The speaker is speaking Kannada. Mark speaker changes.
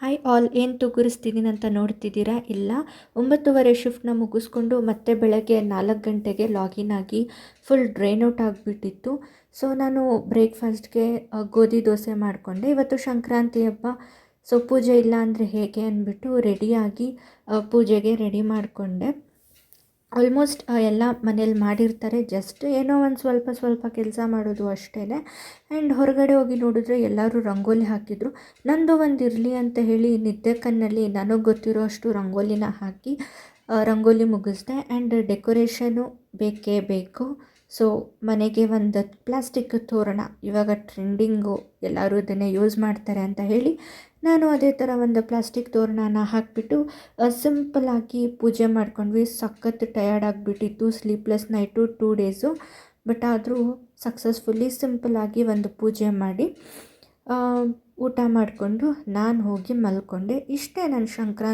Speaker 1: ಹಾಯ್ ಆಲ್, ಏನು ತುಗುರಿಸ್ತಿದ್ದೀನಿ ಅಂತ ನೋಡ್ತಿದ್ದೀರಾ? ಇಲ್ಲ, 9:30 ಶಿಫ್ಟ್ನ ಮುಗಿಸ್ಕೊಂಡು ಮತ್ತೆ ಬೆಳಗ್ಗೆ 4 ಗಂಟೆಗೆ ಲಾಗಿನ್ ಆಗಿ ಫುಲ್ ಡ್ರೈನ್ ಔಟ್ ಆಗಿಬಿಟ್ಟಿತ್ತು. ಸೊ ನಾನು ಬ್ರೇಕ್ಫಾಸ್ಟ್ಗೆ ಗೋಧಿ ದೋಸೆ ಮಾಡಿಕೊಂಡೆ. ಇವತ್ತು ಸಂಕ್ರಾಂತಿ ಹಬ್ಬ, ಸೊ ಪೂಜೆ ಇಲ್ಲ ಅಂದರೆ ಹೇಗೆ ಅಂದ್ಬಿಟ್ಟು ರೆಡಿಯಾಗಿ ಪೂಜೆಗೆ ರೆಡಿ ಮಾಡಿಕೊಂಡೆ. ಆಲ್ಮೋಸ್ಟ್ ಎಲ್ಲ ಮನೇಲಿ ಮಾಡಿರ್ತಾರೆ, ಜಸ್ಟ್ ಏನೋ ಒಂದು ಸ್ವಲ್ಪ ಸ್ವಲ್ಪ ಕೆಲಸ ಮಾಡೋದು ಅಷ್ಟೇ. ಆ್ಯಂಡ್ ಹೊರಗಡೆ ಹೋಗಿ ನೋಡಿದ್ರೆ ಎಲ್ಲರೂ ರಂಗೋಲಿ ಹಾಕಿದ್ರು. ನಂದು ಒಂದು ಇರಲಿ ಅಂತ ಹೇಳಿ ನಿದ್ದೆ ಕಣ್ಣಲ್ಲಿ ನನಗೆ ಗೊತ್ತಿರೋ ಅಷ್ಟು ರಂಗೋಲಿನ ಹಾಕಿ ರಂಗೋಲಿ ಮುಗಿಸ್ದೆ. ಆ್ಯಂಡ್ ಡೆಕೋರೇಷನು ಬೇಕೇ ಬೇಕು. ಸೊ ಮನೆಗೆ ಒಂದು ಪ್ಲಾಸ್ಟಿಕ್ ತೋರಣ ಇವಾಗ ಟ್ರೆಂಡಿಂಗು, ಎಲ್ಲರೂ ಇದನ್ನೇ ಯೂಸ್ ಮಾಡ್ತಾರೆ ಅಂತ ಹೇಳಿ ನಾನು ಅದೇ ಥರ ಒಂದು ಪ್ಲಾಸ್ಟಿಕ್ ತೋರಣನ ಹಾಕಿಬಿಟ್ಟು ಸಿಂಪಲ್ಲಾಗಿ ಪೂಜೆ ಮಾಡ್ಕೊಂಡ್ವಿ. ಸಖತ್ ಟಯರ್ಡ್ ಆಗಿಬಿಟ್ಟಿತ್ತು, ಸ್ಲೀಪ್ಲೆಸ್ ನೈಟು 2 ಡೇಸು. ಬಟ್ ಆದರೂ ಸಕ್ಸಸ್ಫುಲ್ಲಿ ಸಿಂಪಲ್ಲಾಗಿ ಒಂದು ಪೂಜೆ ಮಾಡಿ ಊಟ ಮಾಡಿಕೊಂಡು ನಾನು ಹೋಗಿ ಮಲ್ಕೊಂಡೆ. ಇಷ್ಟೇ ನನ್ನ ಸಂಕ್ರಾಂತಿ.